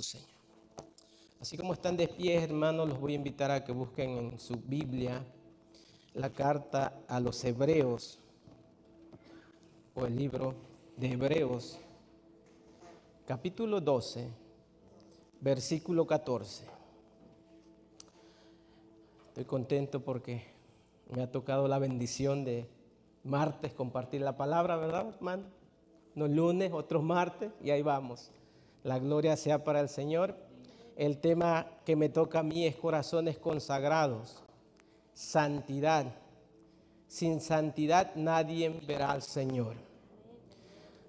su Señor. Así como están de pie, hermanos, los voy a invitar a que busquen en su Biblia la carta a los Hebreos o el libro de Hebreos, capítulo 12, versículo 14. Estoy contento porque me ha tocado la bendición de martes compartir la palabra, ¿verdad, hermano? Unos lunes, otros martes, y ahí vamos. La gloria sea para el Señor. El tema que me toca a mí es corazones consagrados, santidad. Sin santidad nadie verá al Señor.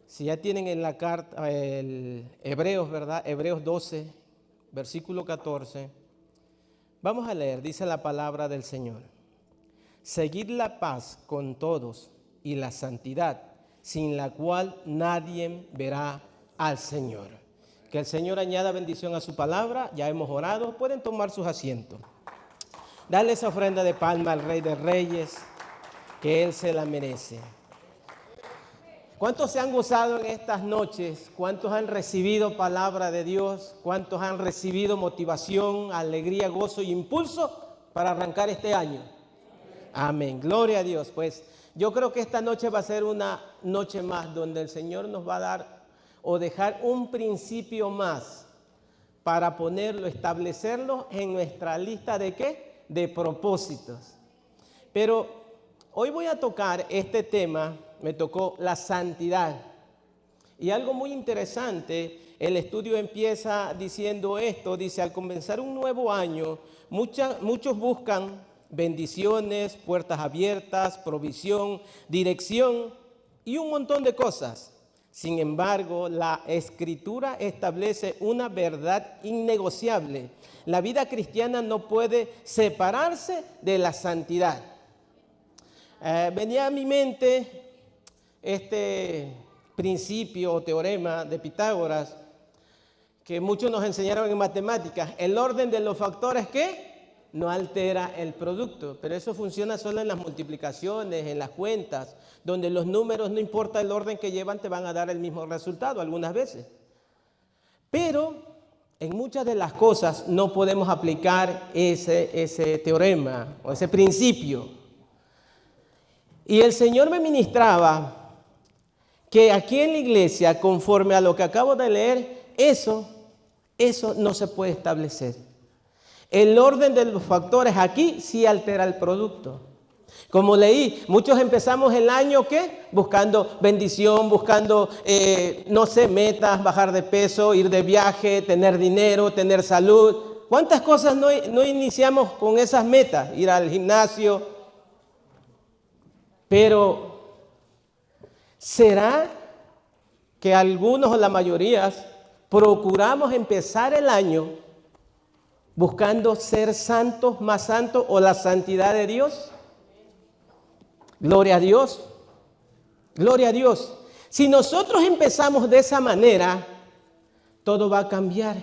Si ya tienen en la carta, el Hebreos, ¿verdad? Hebreos 12, versículo 14. Vamos a leer, dice la palabra del Señor. Seguid la paz con todos y la santidad, sin la cual nadie verá al Señor. Que el Señor añada bendición a su palabra. Ya hemos orado, pueden tomar sus asientos. Dale esa ofrenda de palma al Rey de Reyes, que Él se la merece. ¿Cuántos se han gozado en estas noches? ¿Cuántos han recibido palabra de Dios? ¿Cuántos han recibido motivación, alegría, gozo y impulso para arrancar este año? Amén, gloria a Dios. Pues yo creo que esta noche va a ser una noche más donde el Señor nos va a dar o dejar un principio más para ponerlo, establecerlo en nuestra lista de ¿qué? De propósitos. Pero hoy voy a tocar este tema, me tocó la santidad. Y algo muy interesante, el estudio empieza diciendo esto, dice, al comenzar un nuevo año, muchos buscan bendiciones, puertas abiertas, provisión, dirección y un montón de cosas. Sin embargo, la Escritura establece una verdad innegociable. La vida cristiana no puede separarse de la santidad. Venía a mi mente este principio o teorema de Pitágoras que muchos nos enseñaron en matemáticas. El orden de los factores que no altera el producto, pero eso funciona solo en las multiplicaciones, en las cuentas, donde los números, no importa el orden que llevan, te van a dar el mismo resultado algunas veces. Pero en muchas de las cosas no podemos aplicar ese teorema o ese principio. Y el Señor me ministraba que aquí en la iglesia, conforme a lo que acabo de leer, eso no se puede establecer. El orden de los factores aquí sí altera el producto. Como leí, muchos empezamos el año ¿qué? Buscando bendición, buscando, metas, bajar de peso, ir de viaje, tener dinero, tener salud. ¿Cuántas cosas no iniciamos con esas metas? Ir al gimnasio. Pero, ¿será que algunos o la mayoría procuramos empezar el año buscando ser santos, más santos o la santidad de Dios? Gloria a Dios. Gloria a Dios. Si nosotros empezamos de esa manera, todo va a cambiar.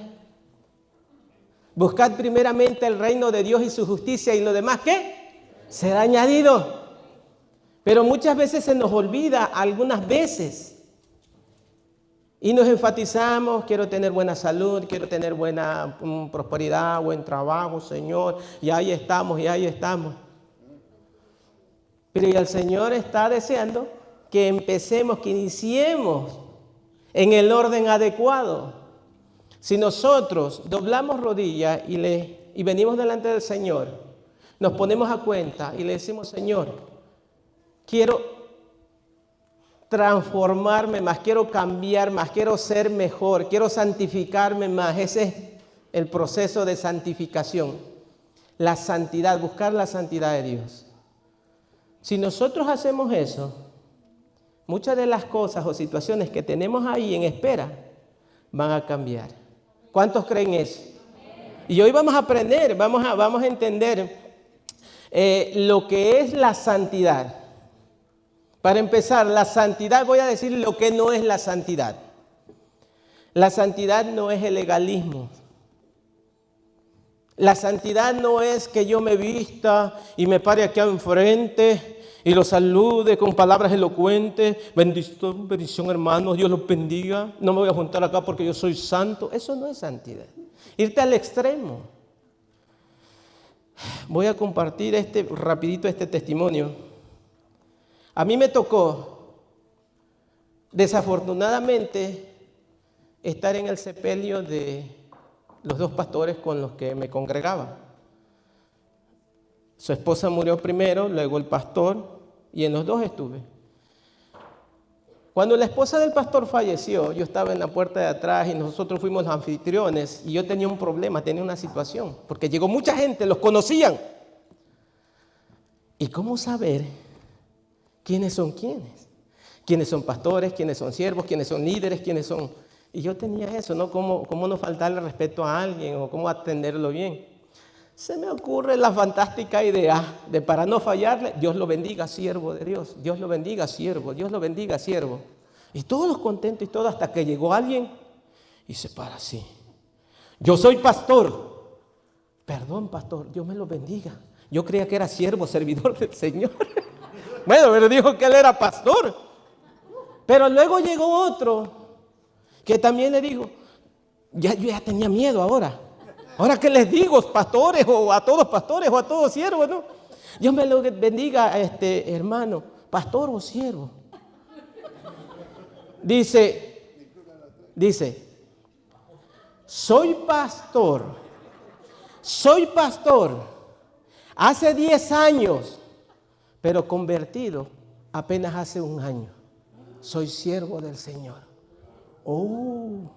Buscad primeramente el reino de Dios y su justicia, y lo demás ¿qué? Será añadido. Pero muchas veces se nos olvida, algunas veces. Y nos enfatizamos, quiero tener buena salud, quiero tener buena prosperidad, buen trabajo, Señor. Y ahí estamos, Pero el Señor está deseando que empecemos, que iniciemos en el orden adecuado. Si nosotros doblamos rodillas y venimos delante del Señor, nos ponemos a cuenta y le decimos, Señor, quiero transformarme más, quiero cambiar más, quiero ser mejor, quiero santificarme más. Ese es el proceso de santificación. La santidad, buscar la santidad de Dios. Si nosotros hacemos eso, muchas de las cosas o situaciones que tenemos ahí en espera van a cambiar. ¿Cuántos creen eso? Y hoy vamos a aprender, vamos a entender lo que es la santidad. Para empezar, la santidad, voy a decir lo que no es la santidad. La santidad no es el legalismo. La santidad no es que yo me vista y me pare aquí enfrente y los salude con palabras elocuentes. Bendición, hermanos, Dios los bendiga. No me voy a juntar acá porque yo soy santo. Eso no es santidad. Irte al extremo. Voy a compartir rapidito este testimonio. A mí me tocó, desafortunadamente, estar en el sepelio de los dos pastores con los que me congregaba. Su esposa murió primero, luego el pastor, y en los dos estuve. Cuando la esposa del pastor falleció, yo estaba en la puerta de atrás y nosotros fuimos los anfitriones y yo tenía un problema, tenía una situación, porque llegó mucha gente, los conocían. ¿Y cómo saber quiénes son quiénes? ¿Quiénes son pastores? ¿Quiénes son siervos? ¿Quiénes son líderes? ¿Quiénes son? Y yo tenía eso, ¿no? ¿Cómo no faltarle respeto a alguien o cómo atenderlo bien? Se me ocurre la fantástica idea de, para no fallarle, Dios lo bendiga, siervo de Dios. Dios lo bendiga, siervo. Dios lo bendiga, siervo. Y todos contentos y todo, hasta que llegó alguien y se para así. Yo soy pastor. Perdón, pastor, Dios me lo bendiga. Yo creía que era siervo, servidor del Señor. Bueno, pero dijo que él era pastor. Pero luego llegó otro que también le dijo, yo ya tenía miedo ahora. Ahora, ¿qué les digo, pastores o a todos siervos, no? Dios me lo bendiga, hermano, pastor o siervo. Dice, soy pastor, hace 10 años, pero convertido apenas hace 1 año. Soy siervo del Señor. Oh,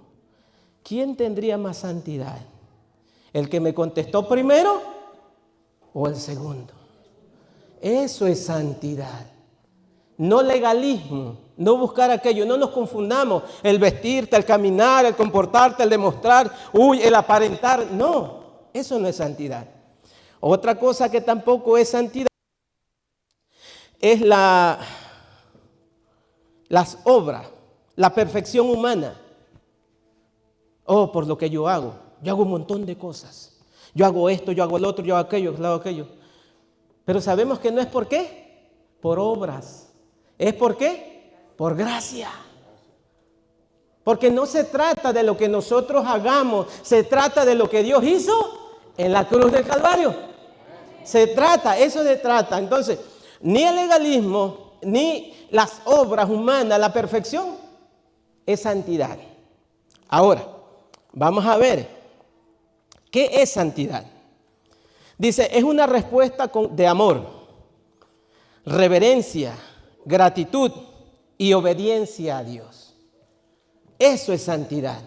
¿quién tendría más santidad? ¿El que me contestó primero o el segundo? Eso es santidad. No legalismo, no buscar aquello, no nos confundamos. El vestirte, el caminar, el comportarte, el demostrar, el aparentar. No, eso no es santidad. Otra cosa que tampoco es santidad es las obras, la perfección humana. Por lo que yo hago. Yo hago un montón de cosas. Yo hago esto, yo hago el otro, yo hago aquello. Pero sabemos que no es por qué, por obras. ¿Es por qué? Por gracia. Porque no se trata de lo que nosotros hagamos, se trata de lo que Dios hizo en la cruz del Calvario. Eso se trata. Entonces, ni el legalismo, ni las obras humanas, la perfección, es santidad. Ahora, vamos a ver. ¿Qué es santidad? Dice, es una respuesta de amor, reverencia, gratitud y obediencia a Dios. Eso es santidad.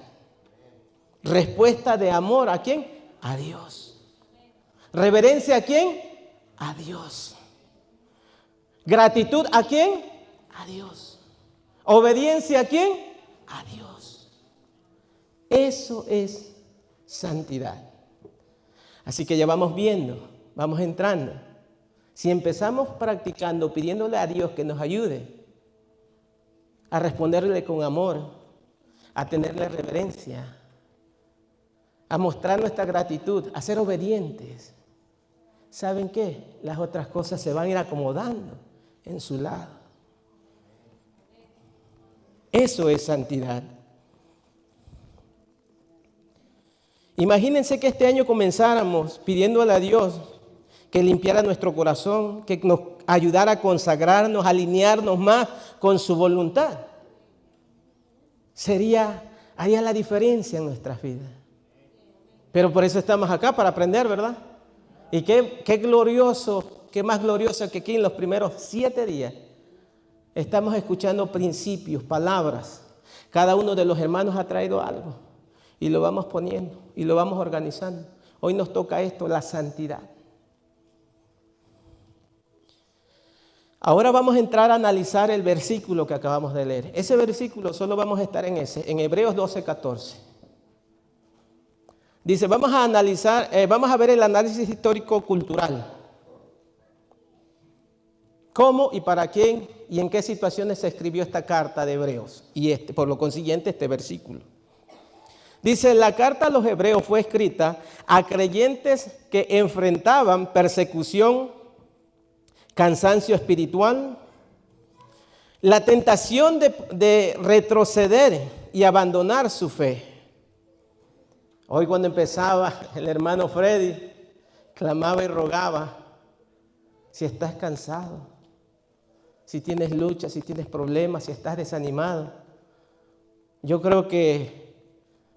Respuesta de amor, ¿a quién? A Dios. ¿Reverencia a quién? A Dios. ¿Gratitud a quién? A Dios. ¿Obediencia a quién? A Dios. Eso es santidad. Así que ya vamos viendo, vamos entrando. Si empezamos practicando, pidiéndole a Dios que nos ayude a responderle con amor, a tenerle reverencia, a mostrar nuestra gratitud, a ser obedientes, ¿saben qué? Las otras cosas se van a ir acomodando en su lado. Eso es santidad. Imagínense que este año comenzáramos pidiéndole a Dios que limpiara nuestro corazón, que nos ayudara a consagrarnos, a alinearnos más con su voluntad. Haría la diferencia en nuestras vidas. Pero por eso estamos acá, para aprender, ¿verdad? Y qué glorioso, qué más glorioso que aquí en los primeros 7 días estamos escuchando principios, palabras. Cada uno de los hermanos ha traído algo. Y lo vamos poniendo y lo vamos organizando. Hoy nos toca esto, la santidad. Ahora vamos a entrar a analizar el versículo que acabamos de leer. Ese versículo solo vamos a estar en Hebreos 12:14. Dice, vamos a ver el análisis histórico-cultural. ¿Cómo y para quién y en qué situaciones se escribió esta carta de Hebreos? Y por lo consiguiente, este versículo. Dice, la carta a los hebreos fue escrita a creyentes que enfrentaban persecución, cansancio espiritual, la tentación de retroceder y abandonar su fe. Hoy cuando empezaba el hermano Freddy, clamaba y rogaba, si estás cansado, si tienes luchas, si tienes problemas, si estás desanimado. Yo creo que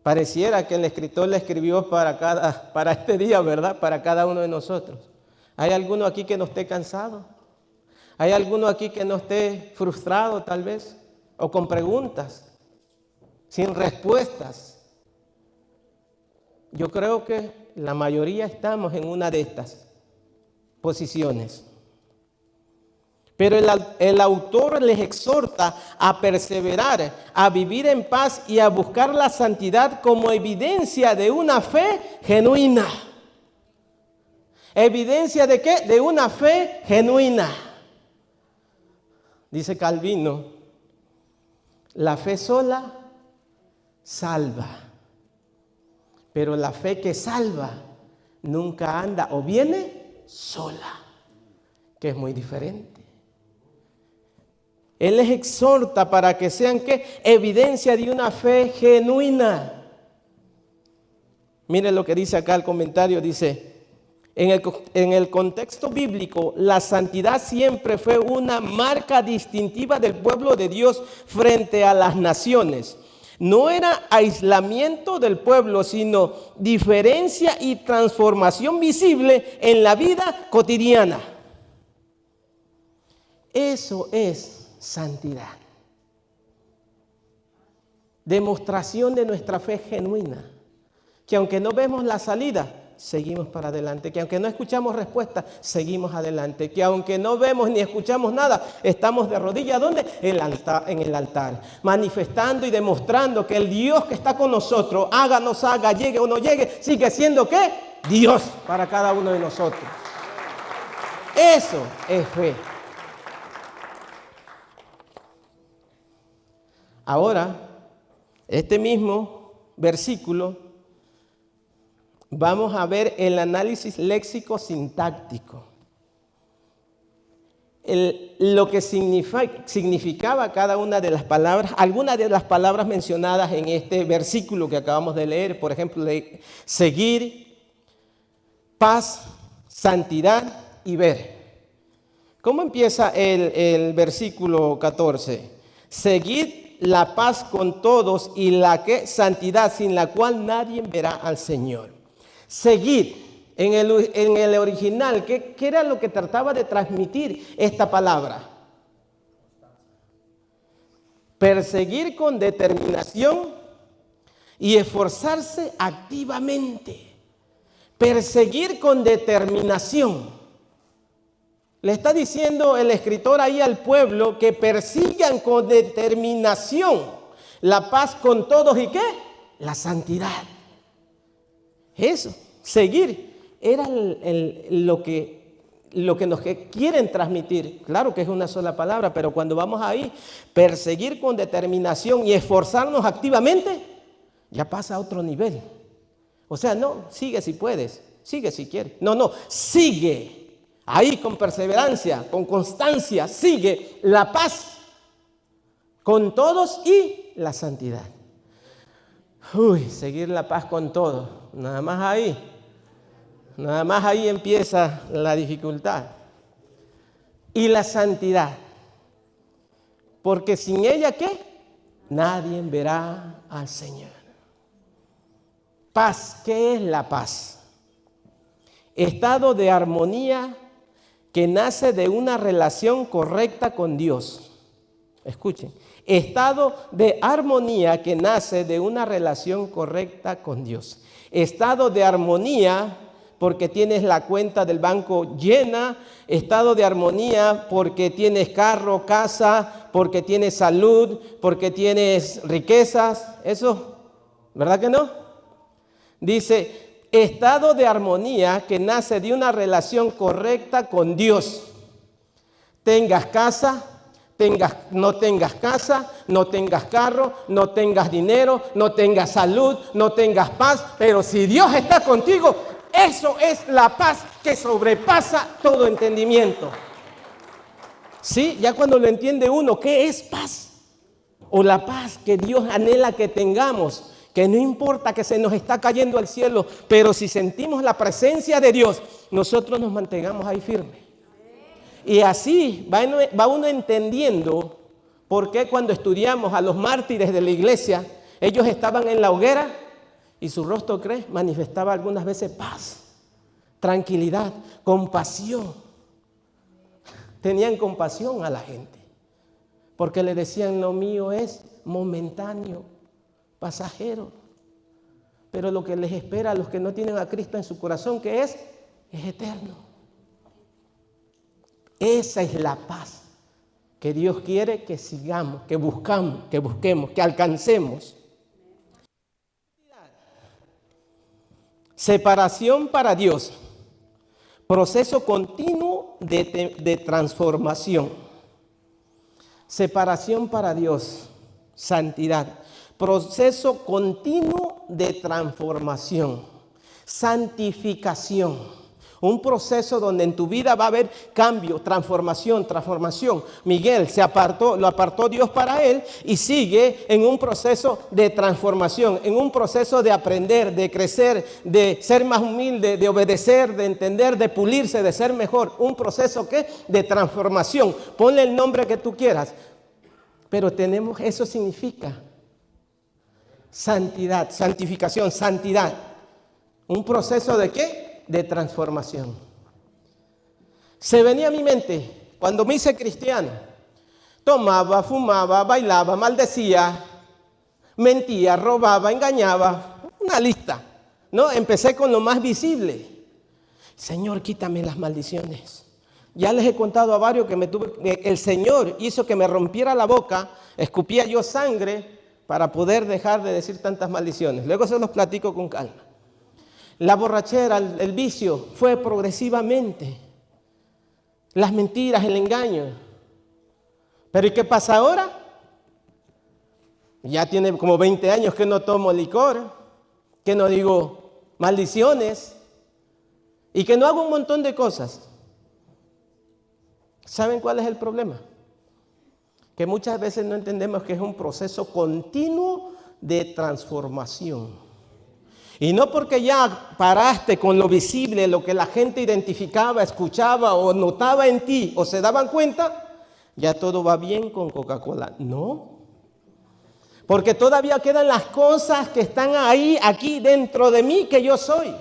pareciera que el escritor le escribió para este día, ¿verdad? Para cada uno de nosotros. ¿Hay alguno aquí que no esté cansado? ¿Hay alguno aquí que no esté frustrado tal vez? O con preguntas, sin respuestas. Yo creo que la mayoría estamos en una de estas posiciones. Pero el autor les exhorta a perseverar, a vivir en paz y a buscar la santidad como evidencia de una fe genuina. ¿Evidencia de qué? De una fe genuina. Dice Calvino, la fe sola salva, pero la fe que salva nunca anda o viene sola, que es muy diferente. Él les exhorta para que sean ¿qué? Evidencia de una fe genuina. Miren lo que dice acá el comentario, dice, en el contexto bíblico, la santidad siempre fue una marca distintiva del pueblo de Dios frente a las naciones. No era aislamiento del pueblo, sino diferencia y transformación visible en la vida cotidiana. Eso es santidad. Demostración de nuestra fe genuina. Que aunque no vemos la salida, seguimos para adelante. Que aunque no escuchamos respuesta, seguimos adelante. Que aunque no vemos ni escuchamos nada, estamos de rodillas. ¿Dónde? En el altar. Manifestando y demostrando que el Dios que está con nosotros, haga, nos haga, llegue o no llegue, sigue siendo ¿qué? Dios para cada uno de nosotros. Eso es fe. Ahora, este mismo versículo, vamos a ver el análisis léxico-sintáctico. Lo que significaba cada una de las palabras, algunas de las palabras mencionadas en este versículo que acabamos de leer, por ejemplo, seguir, paz, santidad y ver. ¿Cómo empieza el versículo 14? Seguid la paz con todos y la santidad sin la cual nadie verá al Señor. Seguir, en el original, ¿qué era lo que trataba de transmitir esta palabra? Perseguir con determinación y esforzarse activamente. Perseguir con determinación. Le está diciendo el escritor ahí al pueblo que persigan con determinación la paz con todos y ¿qué? La santidad. Eso, seguir, era lo que nos quieren transmitir. Claro que es una sola palabra, pero cuando vamos ahí, perseguir con determinación y esforzarnos activamente, ya pasa a otro nivel. O sea, no, sigue si puedes, sigue si quieres. No, sigue. Ahí con perseverancia, con constancia, sigue la paz con todos y la santidad. Seguir la paz con todos. Nada más ahí empieza la dificultad. Y la santidad. Porque sin ella, ¿qué? Nadie verá al Señor. Paz, ¿qué es la paz? Estado de armonía que nace de una relación correcta con Dios. Escuchen, estado de armonía que nace de una relación correcta con Dios. Estado de armonía porque tienes la cuenta del banco llena. Estado de armonía porque tienes carro, casa, porque tienes salud, porque tienes riquezas. Eso, ¿verdad que no? Dice, estado de armonía que nace de una relación correcta con Dios. Tengas casa, no tengas casa, no tengas carro, no tengas dinero, no tengas salud, no tengas paz, pero si Dios está contigo, eso es la paz que sobrepasa todo entendimiento. Sí, ya cuando lo entiende uno, ¿qué es paz? O la paz que Dios anhela que tengamos, que no importa que se nos está cayendo al cielo, pero si sentimos la presencia de Dios, nosotros nos mantengamos ahí firmes. Y así va uno entendiendo por qué cuando estudiamos a los mártires de la iglesia, ellos estaban en la hoguera y su rostro, ¿crees?, manifestaba algunas veces paz, tranquilidad, compasión. Tenían compasión a la gente, porque le decían, lo mío es momentáneo, pasajero. Pero lo que les espera a los que no tienen a Cristo en su corazón, ¿qué es? Es eterno. Esa es la paz que Dios quiere que sigamos, que busquemos, que alcancemos. Separación para Dios. Proceso continuo de transformación. Separación para Dios. Santidad. Proceso continuo de transformación. Santificación. Un proceso donde en tu vida va a haber cambio, transformación. Miguel lo apartó Dios para él y sigue en un proceso de transformación, en un proceso de aprender, de crecer, de ser más humilde, de obedecer, de entender, de pulirse, de ser mejor. Un proceso de transformación. Ponle el nombre que tú quieras. Pero eso significa santidad, santificación, santidad. ¿Un proceso de qué? De transformación. Se venía a mi mente cuando me hice cristiano. Tomaba, fumaba, bailaba, maldecía, mentía, robaba, engañaba. Una lista, ¿no? Empecé con lo más visible. Señor, quítame las maldiciones. Ya les he contado a varios que el Señor hizo que me rompiera la boca, escupía yo sangre para poder dejar de decir tantas maldiciones. Luego se los platico con calma. La borrachera, el vicio, fue progresivamente. Las mentiras, el engaño. Pero ¿y qué pasa ahora? Ya tiene como 20 años que no tomo licor, que no digo maldiciones y que no hago un montón de cosas. ¿Saben cuál es el problema? Que muchas veces no entendemos que es un proceso continuo de transformación. Y no porque ya paraste con lo visible, lo que la gente identificaba, escuchaba o notaba en ti o se daban cuenta, ya todo va bien con Coca-Cola. No. Porque todavía quedan las cosas que están ahí, aquí dentro de mí, que yo soy.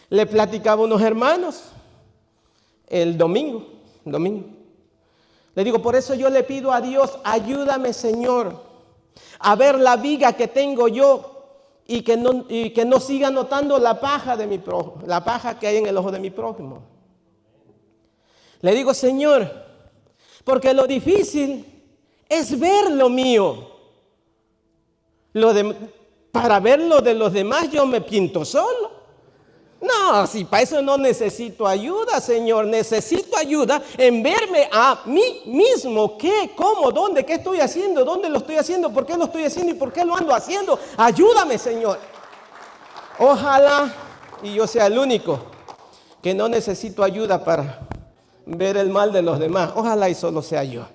Le platicaba a unos hermanos el domingo. Le digo, por eso yo le pido a Dios, ayúdame, Señor, a ver la viga que tengo yo. Y que no siga notando la paja la paja que hay en el ojo de mi prójimo. Le digo, Señor, porque lo difícil es ver lo mío. Para ver lo de los demás yo me pinto solo. No, si para eso no necesito ayuda, Señor. Necesito ayuda en verme a mí mismo. ¿Qué? ¿Cómo? ¿Dónde? ¿Qué estoy haciendo? ¿Dónde lo estoy haciendo? ¿Por qué lo estoy haciendo? ¿Y por qué lo ando haciendo? Ayúdame, Señor. Ojalá y yo sea el único que no necesito ayuda para ver el mal de los demás. Ojalá y solo sea yo.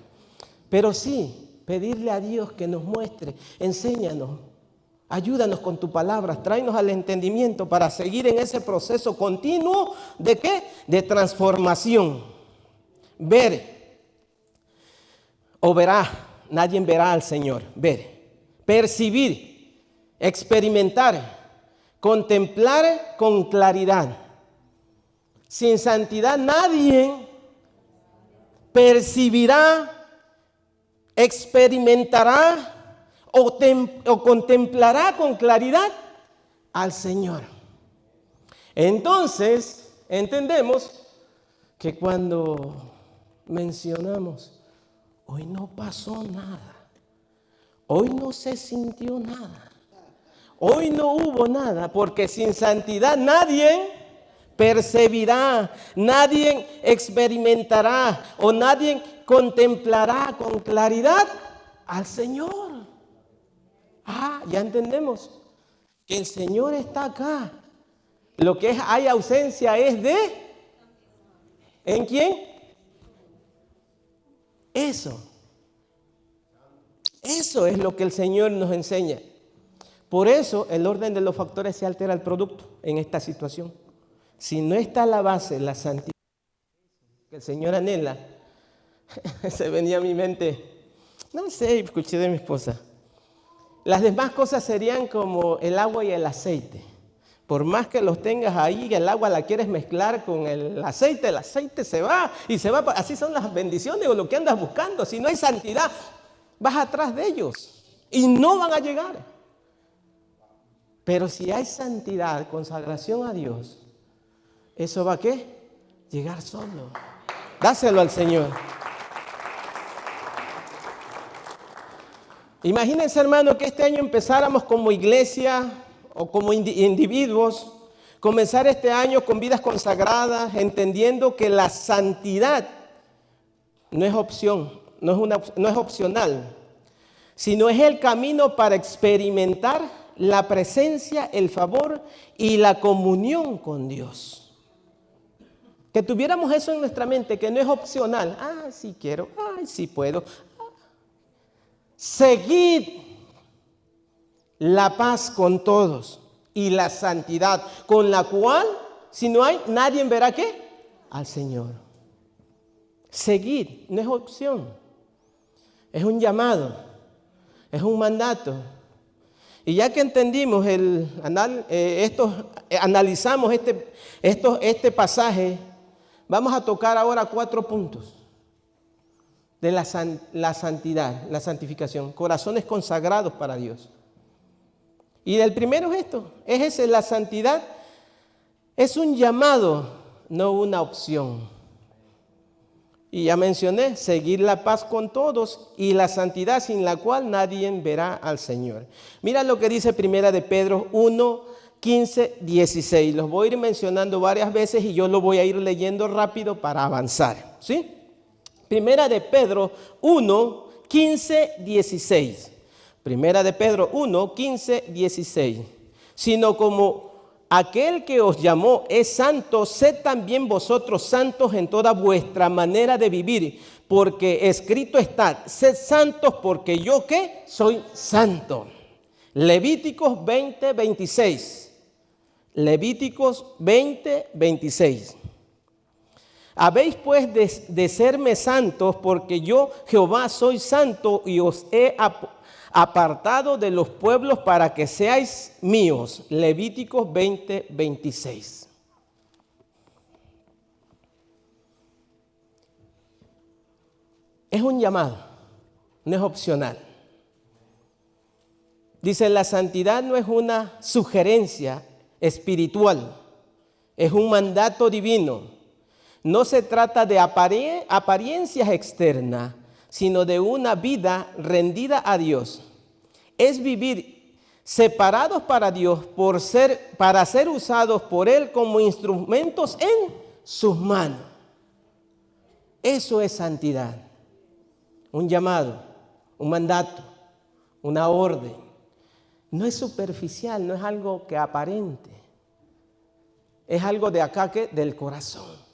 Pero sí, pedirle a Dios que nos muestre, enséñanos. Ayúdanos con tu palabra, tráenos al entendimiento para seguir en ese proceso continuo ¿de qué? De transformación. Ver o verá, nadie verá al Señor. Ver, percibir, experimentar, contemplar con claridad. Sin santidad nadie percibirá, experimentará o contemplará con claridad al Señor. Entonces, entendemos que cuando mencionamos, hoy no pasó nada, hoy no se sintió nada, hoy no hubo nada, porque sin santidad nadie percibirá, nadie experimentará o nadie contemplará con claridad al Señor. Ya entendemos que el Señor está acá. Lo que hay ausencia es ¿en quién? Eso es lo que el Señor nos enseña. Por eso el orden de los factores se altera el producto en esta situación. Si no está la base, la santidad que el Señor anhela, se venía a mi mente, no sé, escuché de mi esposa. Las demás cosas serían como el agua y el aceite. Por más que los tengas ahí, el agua la quieres mezclar con el aceite se va y se va. Así son las bendiciones o lo que andas buscando. Si no hay santidad, vas atrás de ellos y no van a llegar. Pero si hay santidad, consagración a Dios, ¿eso va a qué? Llegar solo. Dáselo al Señor. Imagínense, hermano, que este año empezáramos como iglesia o como individuos, comenzar este año con vidas consagradas, entendiendo que la santidad no es opción, no es opcional, sino es el camino para experimentar la presencia, el favor y la comunión con Dios. Que tuviéramos eso en nuestra mente, que no es opcional. Sí quiero, sí puedo. Seguid la paz con todos y la santidad, con la cual, si no hay, nadie verá ¿qué? Al Señor. Seguid, no es opción, es un llamado, es un mandato. Y ya que entendimos analizamos este pasaje, vamos a tocar ahora 4 puntos de la santidad, la santificación, corazones consagrados para Dios. Y el primero es esto, la santidad es un llamado, no una opción. Y ya mencioné, seguir la paz con todos y la santidad sin la cual nadie verá al Señor. Mira lo que dice Primera de Pedro 1, 15, 16. Los voy a ir mencionando varias veces y yo lo voy a ir leyendo rápido para avanzar, ¿sí? Primera de Pedro 1, 15, 16. Primera de Pedro 1, 15, 16. Sino como aquel que os llamó es santo, sed también vosotros santos en toda vuestra manera de vivir, porque escrito está, sed santos porque yo ¿qué? Soy santo. Levíticos 20, 26. Levíticos 20, 26. Habéis pues de serme santos, porque yo Jehová soy santo y os he apartado de los pueblos para que seáis míos. Levíticos 20, 26. Es un llamado, no es opcional. Dice, la santidad no es una sugerencia espiritual, es un mandato divino. No se trata de apariencias externas, sino de una vida rendida a Dios. Es vivir separados para Dios para ser usados por Él como instrumentos en sus manos. Eso es santidad. Un llamado, un mandato, una orden. No es superficial, no es algo que aparente. Es algo de acá, del corazón.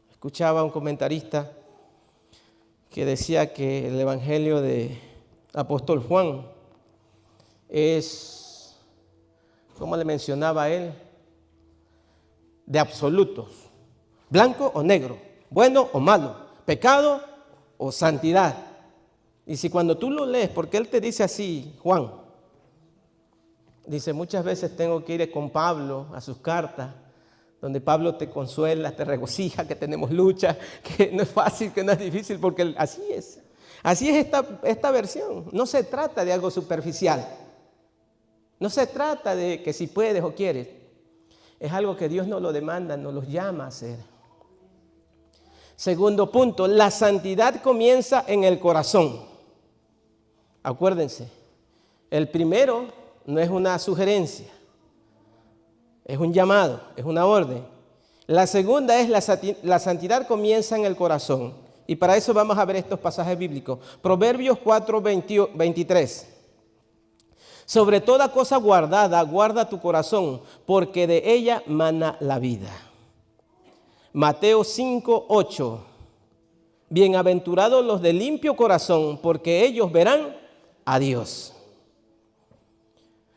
Escuchaba a un comentarista que decía que el evangelio de apóstol Juan es, ¿cómo le mencionaba él? De absolutos, blanco o negro, bueno o malo, pecado o santidad. Y si cuando tú lo lees, porque él te dice así, Juan, dice, muchas veces tengo que ir con Pablo a sus cartas, donde Pablo te consuela, te regocija, que tenemos lucha, que no es fácil, que no es difícil, porque así es. Así es esta versión. No se trata de algo superficial. No se trata de que si puedes o quieres. Es algo que Dios nos lo demanda, nos lo llama a hacer. Segundo punto, la santidad comienza en el corazón. Acuérdense, el primero no es una sugerencia. Es un llamado, es una orden. La segunda es la santidad comienza en el corazón. Y para eso vamos a ver estos pasajes bíblicos. Proverbios 4, 23. Sobre toda cosa guardada, guarda tu corazón, porque de ella mana la vida. Mateo 5, 8. Bienaventurados los de limpio corazón, porque ellos verán a Dios.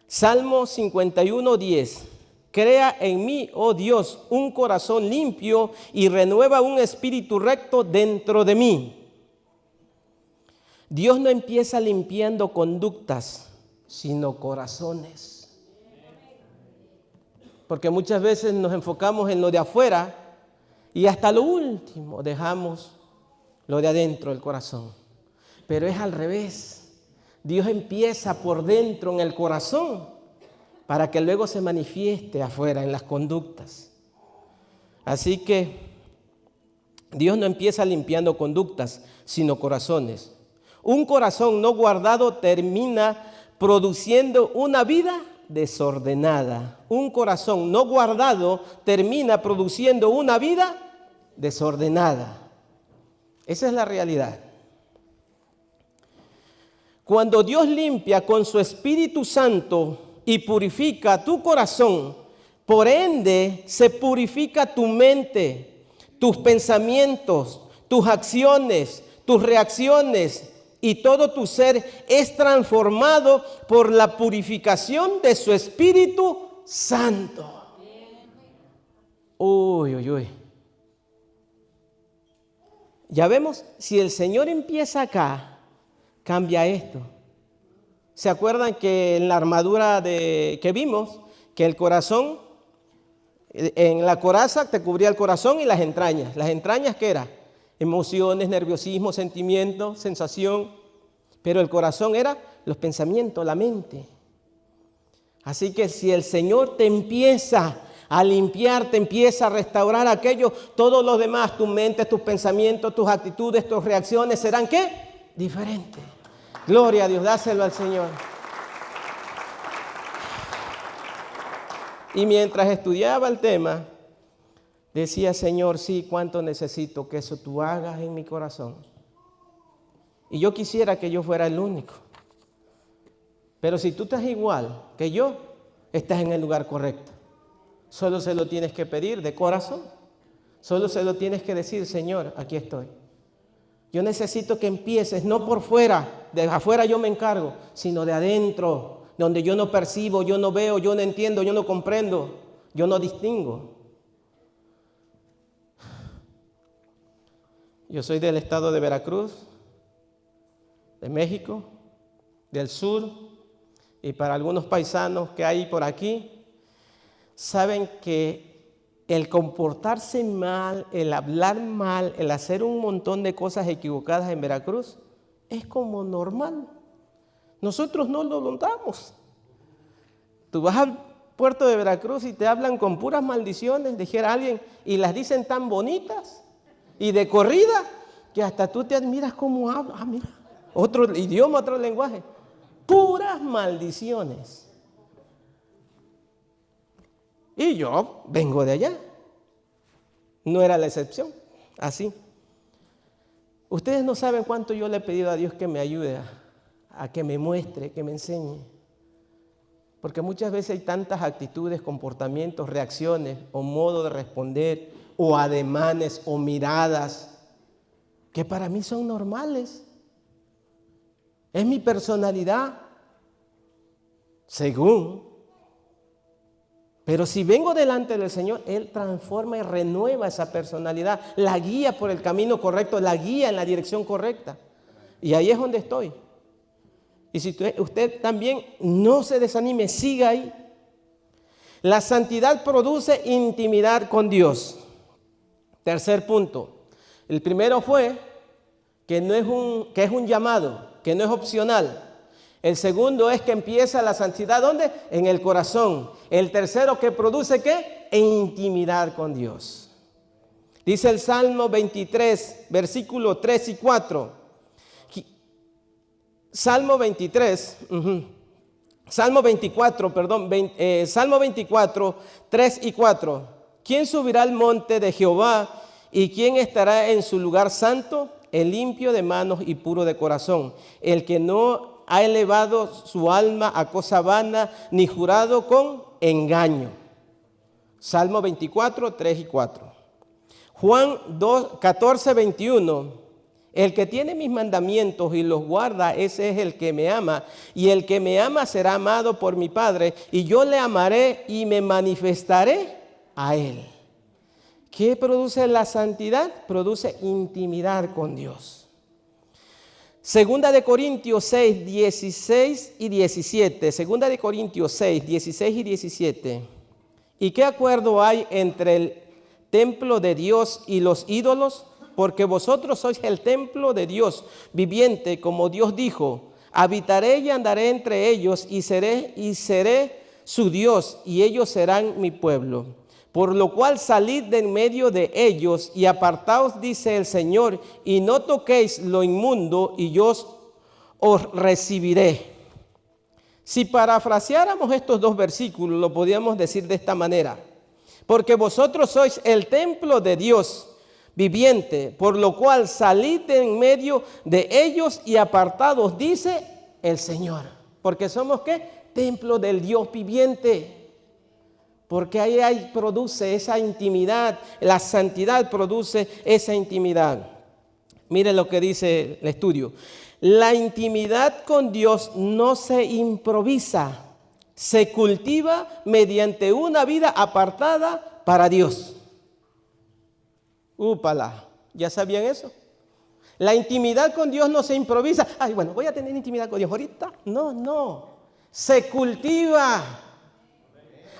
Salmo 51:10. Crea en mí, oh Dios, un corazón limpio y renueva un espíritu recto dentro de mí. Dios no empieza limpiando conductas, sino corazones. Porque muchas veces nos enfocamos en lo de afuera y hasta lo último dejamos lo de adentro, el corazón. Pero es al revés. Dios empieza por dentro en el corazón para que luego se manifieste afuera en las conductas. Así que Dios no empieza limpiando conductas, sino corazones. Un corazón no guardado termina produciendo una vida desordenada. Un corazón no guardado termina produciendo una vida desordenada. Esa es la realidad. Cuando Dios limpia con su Espíritu Santo y purifica tu corazón, por ende se purifica tu mente, tus pensamientos, tus acciones, tus reacciones y todo tu ser es transformado por la purificación de su Espíritu Santo. Uy, uy, uy. Ya vemos, si el Señor empieza acá, cambia esto. ¿Se acuerdan que en la armadura que vimos, que el corazón, en la coraza te cubría el corazón y las entrañas? ¿Las entrañas qué era? Emociones, nerviosismo, sentimiento, sensación. Pero el corazón era los pensamientos, la mente. Así que si el Señor te empieza a limpiar, te empieza a restaurar aquello, todos los demás, tu mente, tus pensamientos, tus actitudes, tus reacciones, ¿serán qué? Diferentes. Gloria a Dios, dáselo al Señor. Y mientras estudiaba el tema, decía, Señor, sí, cuánto necesito que eso tú hagas en mi corazón. Y yo quisiera que yo fuera el único. Pero si tú estás igual que yo, estás en el lugar correcto. Solo se lo tienes que pedir de corazón. Solo se lo tienes que decir, Señor, aquí estoy. Yo necesito que empieces, no por fuera, de afuera yo me encargo, sino de adentro, donde yo no percibo, yo no veo, yo no entiendo, yo no comprendo, yo no distingo. Yo soy del estado de Veracruz, de México, del sur, y para algunos paisanos que hay por aquí, saben que el comportarse mal, el hablar mal, el hacer un montón de cosas equivocadas en Veracruz es como normal. Nosotros no lo notamos. Tú vas al puerto de Veracruz y te hablan con puras maldiciones, dijera alguien, y las dicen tan bonitas y de corrida que hasta tú te admiras cómo hablan. Ah, mira, otro idioma, otro lenguaje. Puras maldiciones. Y yo vengo de allá. No era la excepción. Así. Ustedes no saben cuánto yo le he pedido a Dios que me ayude a que me muestre, que me enseñe. Porque muchas veces hay tantas actitudes, comportamientos, reacciones o modo de responder o ademanes o miradas que para mí son normales. Es mi personalidad, según. Pero si vengo delante del Señor, Él transforma y renueva esa personalidad, la guía por el camino correcto, la guía en la dirección correcta. Y ahí es donde estoy. Y si usted también no se desanime, siga ahí. La santidad produce intimidad con Dios. Tercer punto. El primero fue que es un llamado, que no es opcional. El segundo es que empieza la santidad, ¿dónde? En el corazón. El tercero, que produce ¿qué? Intimidad con Dios. Dice el Salmo 23, versículos 3 y 4. Salmo 24, 3 y 4. ¿Quién subirá al monte de Jehová y quién estará en su lugar santo? El limpio de manos y puro de corazón, el que no ha elevado su alma a cosa vana, ni jurado con engaño. Salmo 24, 3 y 4. Juan 14, 21. El que tiene mis mandamientos y los guarda, ese es el que me ama. Y el que me ama será amado por mi Padre. Y yo le amaré y me manifestaré a él. ¿Qué produce la santidad? Produce intimidad con Dios. Segunda de Corintios 6, 16 y 17. Segunda de Corintios 6, 16 y 17. ¿Y qué acuerdo hay entre el templo de Dios y los ídolos? Porque vosotros sois el templo de Dios viviente, como Dios dijo, habitaré y andaré entre ellos y seré su Dios y ellos serán mi pueblo. Por lo cual salid de en medio de ellos y apartaos, dice el Señor, y no toquéis lo inmundo y yo os recibiré. Si parafraseáramos estos dos versículos, lo podríamos decir de esta manera. Porque vosotros sois el templo de Dios viviente, por lo cual salid de en medio de ellos y apartados, dice el Señor. Porque somos ¿qué? Templo del Dios viviente. Porque ahí produce esa intimidad, la santidad produce esa intimidad. Miren lo que dice el estudio. La intimidad con Dios no se improvisa, se cultiva mediante una vida apartada para Dios. Úpala, ¿ya sabían eso? La intimidad con Dios no se improvisa. Ay, bueno, voy a tener intimidad con Dios ahorita. No, se cultiva.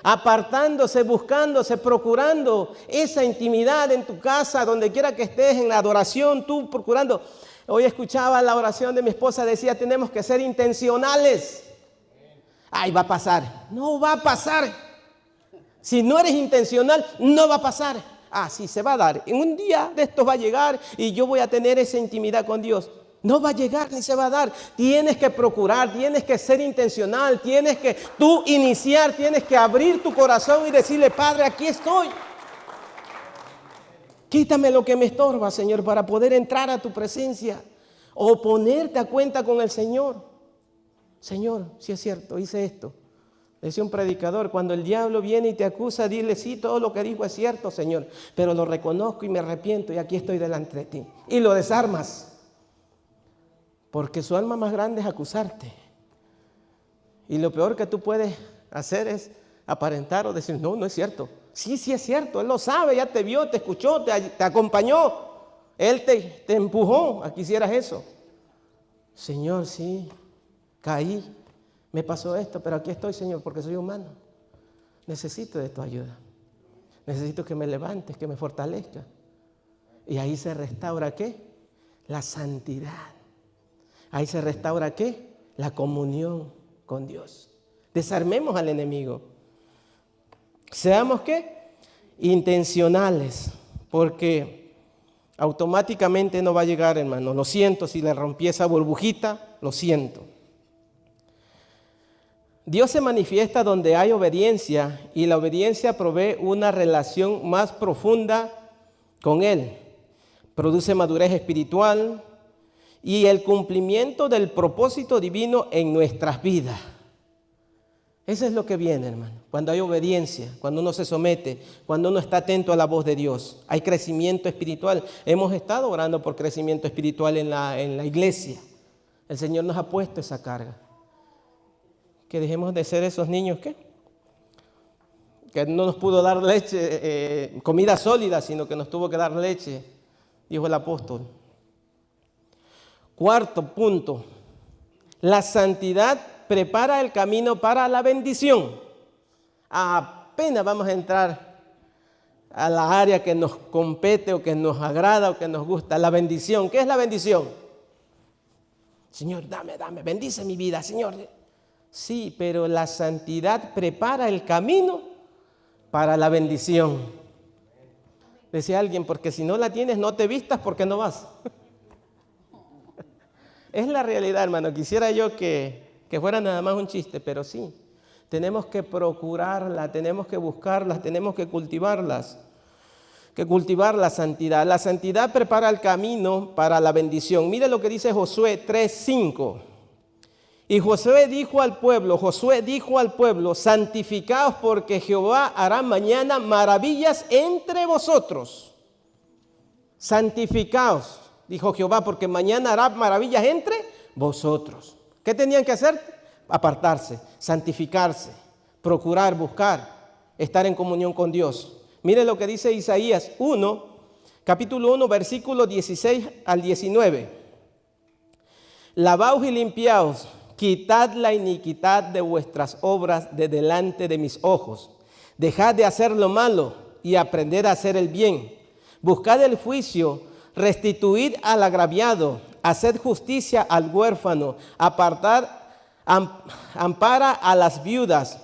Apartándose, buscándose, procurando esa intimidad en tu casa, donde quiera que estés, en la adoración, tú procurando. Hoy escuchaba la oración de mi esposa, decía, tenemos que ser intencionales. Ay, va a pasar. No va a pasar. Si no eres intencional, no va a pasar. Ah, sí, se va a dar. En un día de estos va a llegar y yo voy a tener esa intimidad con Dios. No va a llegar ni se va a dar. Tienes que procurar, tienes que ser intencional, tienes que tú iniciar, tienes que abrir tu corazón y decirle, Padre, aquí estoy. Quítame lo que me estorba, Señor, para poder entrar a tu presencia o ponerte a cuenta con el Señor. Señor, si es cierto, hice esto. Decía un predicador, cuando el diablo viene y te acusa, dile, sí, todo lo que dijo es cierto, Señor, pero lo reconozco y me arrepiento y aquí estoy delante de ti. Y lo desarmas. Porque su alma más grande es acusarte. Y lo peor que tú puedes hacer es aparentar o decir, no es cierto. Sí es cierto, Él lo sabe, ya te vio, te escuchó, te acompañó. Él te empujó a que hicieras eso. Señor, sí, caí, me pasó esto, pero aquí estoy, Señor, porque soy humano. Necesito de tu ayuda. Necesito que me levantes, que me fortalezca. Y ahí se restaura, ¿qué? La santidad. Ahí se restaura, ¿qué? La comunión con Dios. Desarmemos al enemigo. Seamos, ¿qué? Intencionales, porque automáticamente no va a llegar, hermano. Lo siento, si le rompí esa burbujita, lo siento. Dios se manifiesta donde hay obediencia y la obediencia provee una relación más profunda con Él. Produce madurez espiritual y el cumplimiento del propósito divino en nuestras vidas. Eso es lo que viene, hermano. Cuando hay obediencia, cuando uno se somete, cuando uno está atento a la voz de Dios, hay crecimiento espiritual. Hemos estado orando por crecimiento espiritual en la iglesia. El Señor nos ha puesto esa carga. Que dejemos de ser esos niños, ¿qué? Que no nos pudo dar leche, comida sólida, sino que nos tuvo que dar leche, dijo el apóstol. Cuarto punto, la santidad prepara el camino para la bendición. Apenas vamos a entrar a la área que nos compete o que nos agrada o que nos gusta, la bendición. ¿Qué es la bendición? Señor, dame, bendice mi vida, Señor. Sí, pero la santidad prepara el camino para la bendición. Decía alguien, porque si no la tienes, no te vistas porque no vas. Es la realidad, hermano. Quisiera yo que fuera nada más un chiste, pero sí. Tenemos que procurarla, tenemos que buscarlas, tenemos que cultivarlas. Que cultivar la santidad. La santidad prepara el camino para la bendición. Mire lo que dice Josué 3:5. Y Josué dijo al pueblo, santificaos porque Jehová hará mañana maravillas entre vosotros. Santificaos. dijo Jehová, porque mañana hará maravillas entre vosotros. ¿Qué tenían que hacer? Apartarse, santificarse, procurar, buscar, estar en comunión con Dios. Mire lo que dice Isaías 1, capítulo 1, versículos 16 al 19. Lavaos y limpiaos, quitad la iniquidad de vuestras obras de delante de mis ojos. Dejad de hacer lo malo y aprended a hacer el bien. Buscad el juicio, restituid al agraviado, haced justicia al huérfano, ampara a las viudas.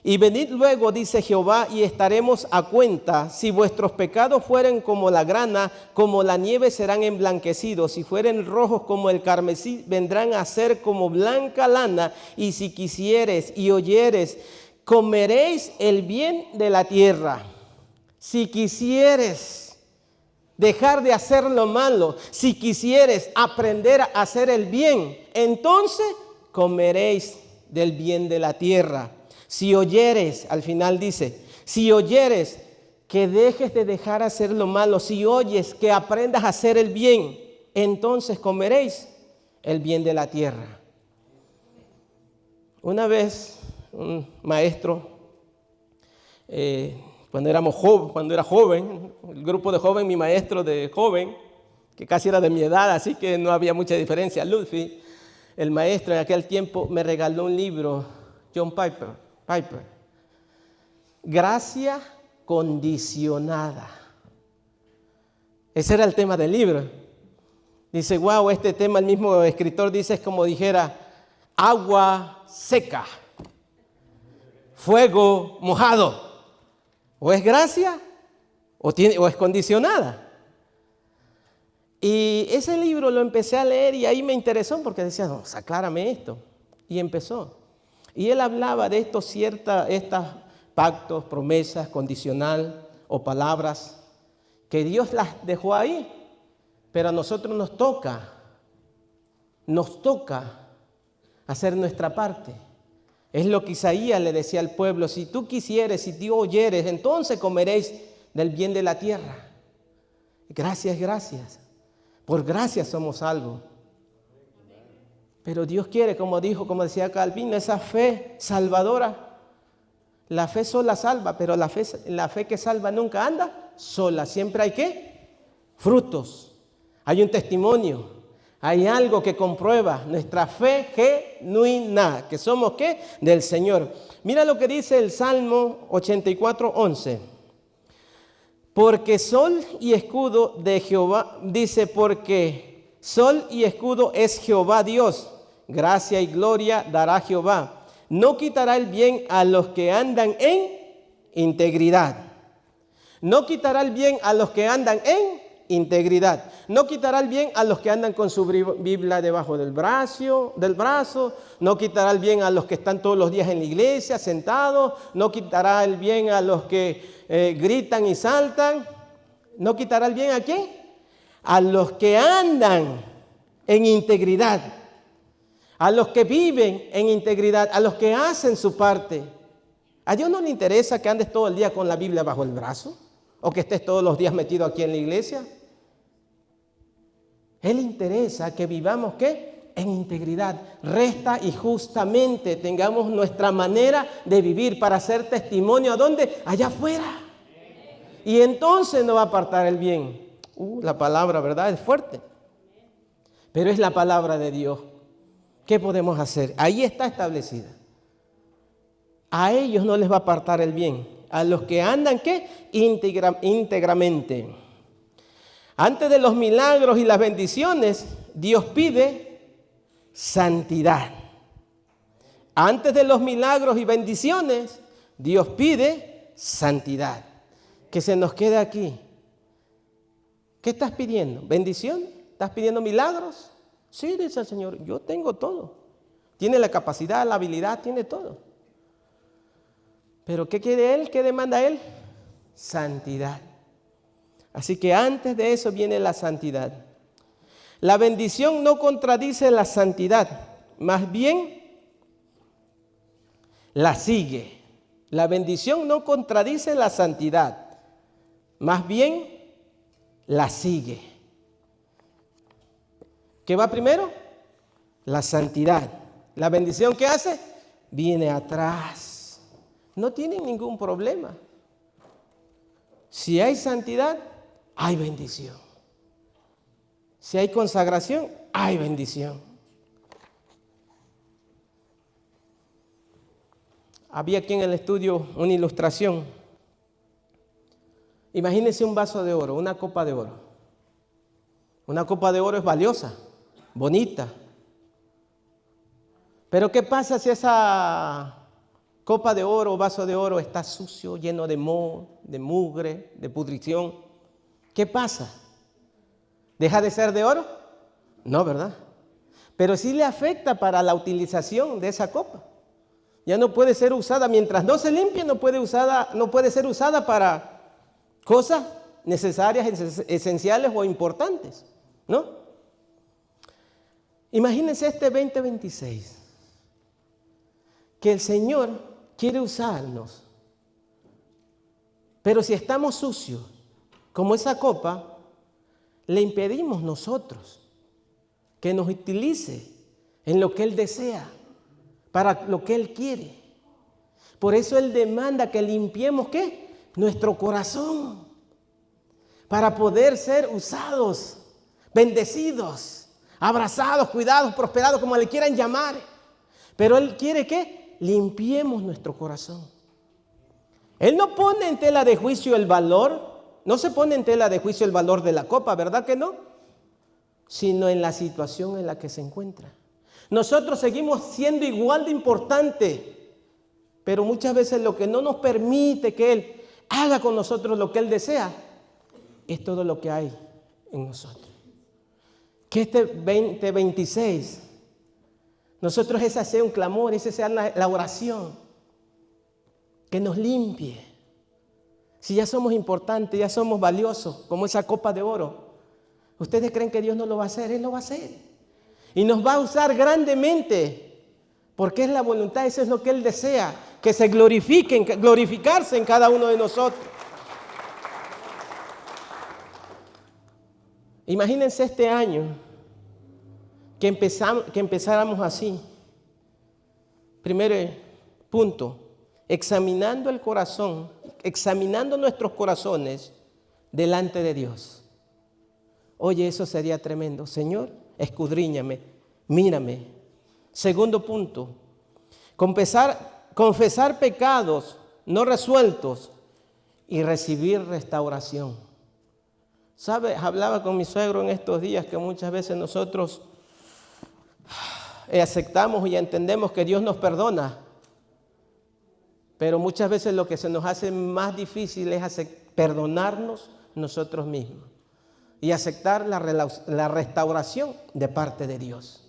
Y venid luego, dice Jehová, y estaremos a cuenta. Si vuestros pecados fueren como la grana, como la nieve serán emblanquecidos. Si fueren rojos como el carmesí, vendrán a ser como blanca lana. Y si quisieres y oyeres, comeréis el bien de la tierra. Si quisieres dejar de hacer lo malo, si quisieres aprender a hacer el bien, entonces comeréis del bien de la tierra. Si oyeres, al final dice, si oyeres que dejes de dejar hacer lo malo, si oyes que aprendas a hacer el bien, entonces comeréis el bien de la tierra. Una vez un maestro, cuando era joven, el grupo de joven, mi maestro de joven, que casi era de mi edad, así que no había mucha diferencia, Ludwig, el maestro en aquel tiempo me regaló un libro, John Piper, Gracia condicionada. Ese era el tema del libro. Dice, wow, este tema, el mismo escritor dice, es como dijera, agua seca, fuego mojado. O es gracia o es condicionada. Y ese libro lo empecé a leer y ahí me interesó porque decía, no, aclárame esto. Y empezó. Y él hablaba de estos pactos, promesas, condicional o palabras que Dios las dejó ahí, pero a nosotros nos toca hacer nuestra parte. Es lo que Isaías le decía al pueblo, si tú quisieres, si tú oyeres, entonces comeréis del bien de la tierra. Gracias. Por gracia somos salvos. Pero Dios quiere, como decía Calvino, esa fe salvadora. La fe sola salva, pero la fe que salva nunca anda sola. Siempre hay ¿qué? Frutos. Hay un testimonio. Hay algo que comprueba nuestra fe genuina. Que somos ¿qué? Del Señor. Mira lo que dice el Salmo 84:11. Porque sol y escudo de Jehová, dice, porque sol y escudo es Jehová Dios. Gracia y gloria dará Jehová. No quitará el bien a los que andan en integridad. No quitará el bien a los que andan en integridad. No quitará el bien a los que andan con su Biblia debajo del brazo. No quitará el bien a los que están todos los días en la iglesia sentados. No quitará el bien a los que gritan y saltan. No quitará el bien ¿a quién? A los que andan en integridad. A los que viven en integridad, a los que hacen su parte. ¿A Dios no le interesa que andes todo el día con la Biblia bajo el brazo? ¿O que estés todos los días metido aquí en la iglesia? Él le interesa que vivamos ¿qué? En integridad, recta y justamente tengamos nuestra manera de vivir para hacer testimonio. ¿A dónde? Allá afuera. Y entonces no va a apartar el bien. La palabra, ¿verdad? Es fuerte. Pero es la palabra de Dios. ¿Qué podemos hacer? Ahí está establecida. A ellos no les va a apartar el bien. A los que andan, ¿qué? Íntegramente. Antes de los milagros y las bendiciones, Dios pide santidad. Antes de los milagros y bendiciones, Dios pide santidad. Que se nos quede aquí. ¿Qué estás pidiendo? ¿Bendición? ¿Estás pidiendo milagros? Sí, dice el Señor, yo tengo todo. Tiene la capacidad, la habilidad, tiene todo. Pero ¿qué quiere Él? ¿Qué demanda Él? Santidad. Así que antes de eso viene la santidad. La bendición no contradice la santidad, más bien la sigue. La bendición no contradice la santidad, más bien la sigue. ¿Qué va primero? La santidad. La bendición que hace viene atrás. No tienen ningún problema. Si hay santidad, hay bendición. Si hay consagración, hay bendición. Había aquí en el estudio una ilustración. Imagínense un vaso de oro, una copa de oro. Una copa de oro es valiosa, bonita. Pero ¿qué pasa si esa copa de oro o vaso de oro está sucio, lleno de moho, de mugre, de pudrición? ¿Qué pasa? ¿Deja de ser de oro? No, ¿verdad? Pero sí le afecta para la utilización de esa copa. Ya no puede ser usada, mientras no se limpie, no puede ser usada para cosas necesarias, esenciales o importantes, ¿no? Imagínense este 2026, que el Señor quiere usarnos, pero si estamos sucios, como esa copa, le impedimos nosotros que nos utilice en lo que Él desea, para lo que Él quiere. Por eso Él demanda que limpiemos, ¿qué? Nuestro corazón, para poder ser usados, bendecidos, abrazados, cuidados, prosperados, como le quieran llamar. Pero Él quiere que limpiemos nuestro corazón. Él no pone en tela de juicio el valor, no se pone en tela de juicio el valor de la copa, ¿verdad que no? Sino en la situación en la que se encuentra. Nosotros seguimos siendo igual de importante, pero muchas veces lo que no nos permite que Él haga con nosotros lo que Él desea es todo lo que hay en nosotros. Que este 2026 nosotros ese sea un clamor, ese sea la oración, que nos limpie. Si ya somos importantes, ya somos valiosos, como esa copa de oro, ¿ustedes creen que Dios no lo va a hacer? Él lo va a hacer. Y nos va a usar grandemente, porque es la voluntad, eso es lo que Él desea, que se glorificarse en cada uno de nosotros. Imagínense este año que empezáramos así. Primer punto, examinando el corazón, examinando nuestros corazones delante de Dios. Oye, eso sería tremendo. Señor, escudriñame, mírame. Segundo punto, confesar pecados no resueltos y recibir restauración. ¿Sabe? Hablaba con mi suegro en estos días que muchas veces nosotros aceptamos y entendemos que Dios nos perdona, pero muchas veces lo que se nos hace más difícil es perdonarnos nosotros mismos y aceptar la restauración de parte de Dios.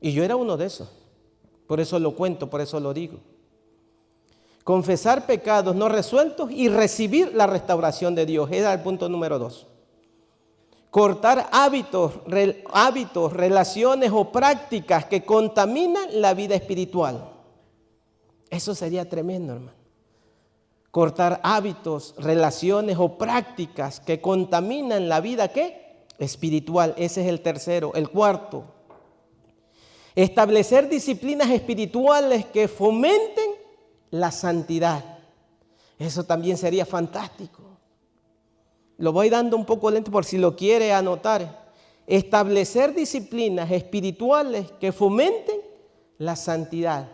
Y yo era uno de esos, por eso lo cuento, por eso lo digo. Confesar pecados no resueltos y recibir la restauración de Dios. Ese era el punto número 2. Cortar hábitos, relaciones o prácticas que contaminan la vida espiritual. Eso sería tremendo, hermano. Cortar hábitos, relaciones o prácticas que contaminan la vida, ¿qué? Espiritual. Ese es el tercero. El cuarto, establecer disciplinas espirituales que fomenten la santidad. Eso también sería fantástico. Lo voy dando un poco lento por si lo quiere anotar. Establecer disciplinas espirituales que fomenten la santidad.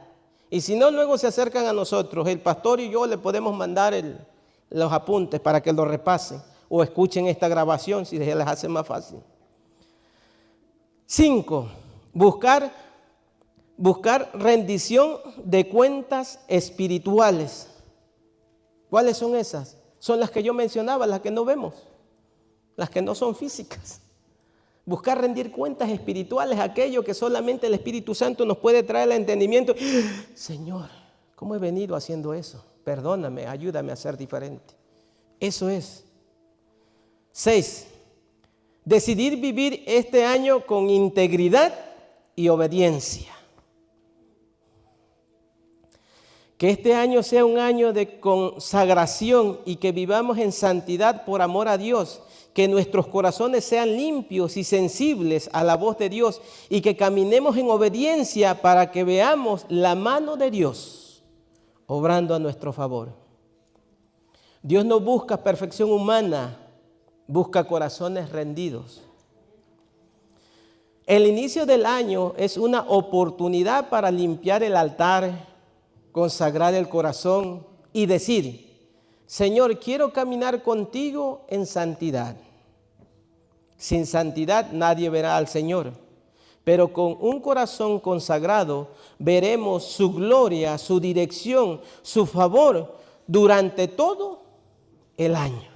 Y si no, luego se acercan a nosotros. El pastor y yo le podemos mandar los apuntes para que lo repasen o escuchen esta grabación si les hace más fácil. 5. Buscar rendición de cuentas espirituales. ¿Cuáles son esas? Son las que yo mencionaba, las que no vemos, las que no son físicas. Buscar rendir cuentas espirituales, aquello que solamente el Espíritu Santo nos puede traer al entendimiento. Señor, ¿cómo he venido haciendo eso? Perdóname, ayúdame a ser diferente. Eso es. 6. Decidir vivir este año con integridad y obediencia. Que este año sea un año de consagración y que vivamos en santidad por amor a Dios que nuestros corazones sean limpios y sensibles a la voz de Dios y que caminemos en obediencia para que veamos la mano de Dios obrando a nuestro favor. Dios no busca perfección humana, busca corazones rendidos. El inicio del año es una oportunidad para limpiar el altar, consagrar el corazón y decir: Señor, quiero caminar contigo en santidad. Sin santidad nadie verá al Señor, pero con un corazón consagrado veremos su gloria, su dirección, su favor durante todo el año.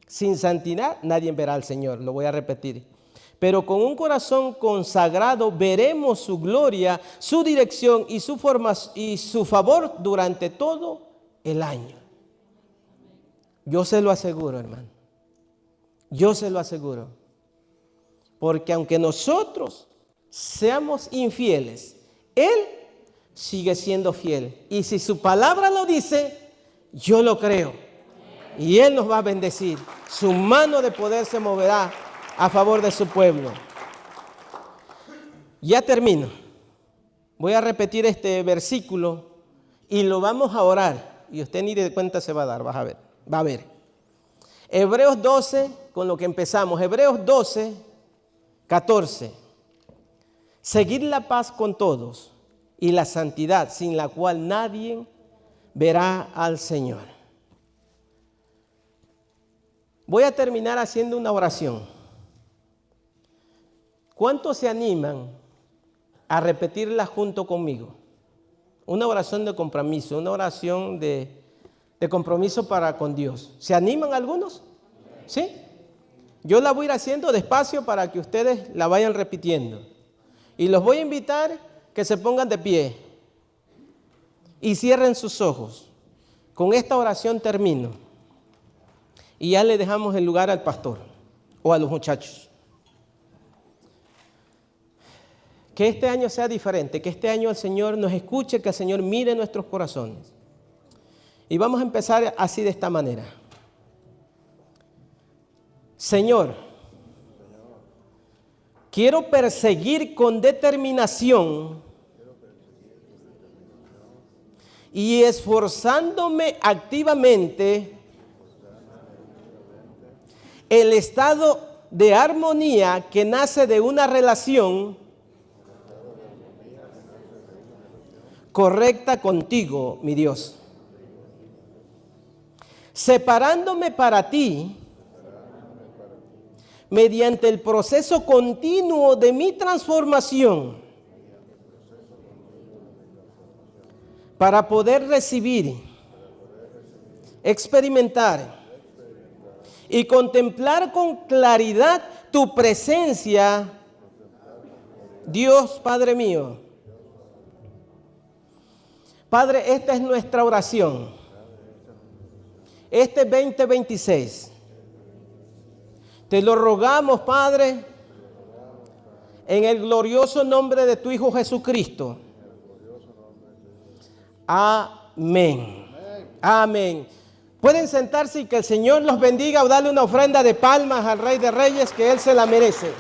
Sin santidad nadie verá al Señor, lo voy a repetir. Pero con un corazón consagrado veremos su gloria, su dirección y su favor durante todo el año. Yo se lo aseguro, hermano. Yo se lo aseguro. Porque aunque nosotros seamos infieles, Él sigue siendo fiel. Y si su palabra lo dice, yo lo creo. Y Él nos va a bendecir. Su mano de poder se moverá a favor de su pueblo. Ya termino. Voy a repetir este versículo y lo vamos a orar. Y usted ni de cuenta se va a dar, vas a ver. Va a ver. Hebreos 12, con lo que empezamos. Hebreos 12, 14. Seguid la paz con todos y la santidad, sin la cual nadie verá al Señor. Voy a terminar haciendo una oración. ¿Cuántos se animan a repetirla junto conmigo? Una oración de compromiso, una oración de compromiso para con Dios. ¿Se animan algunos? ¿Sí? Yo la voy a ir haciendo despacio para que ustedes la vayan repitiendo. Y los voy a invitar que se pongan de pie y cierren sus ojos. Con esta oración termino. Y ya le dejamos el lugar al pastor o a los muchachos. Que este año sea diferente, que este año el Señor nos escuche, que el Señor mire nuestros corazones. Y vamos a empezar así de esta manera. Señor, quiero perseguir con determinación y esforzándome activamente el estado de armonía que nace de una relación correcta contigo, mi Dios. Separándome para ti mediante el proceso continuo de mi transformación para poder recibir, experimentar y contemplar con claridad tu presencia, Dios Padre mío. Padre, esta es nuestra oración. Este 2026. Te lo rogamos, Padre, en el glorioso nombre de tu Hijo Jesucristo. Amén. Amén. Pueden sentarse y que el Señor los bendiga o darle una ofrenda de palmas al Rey de Reyes, que Él se la merece.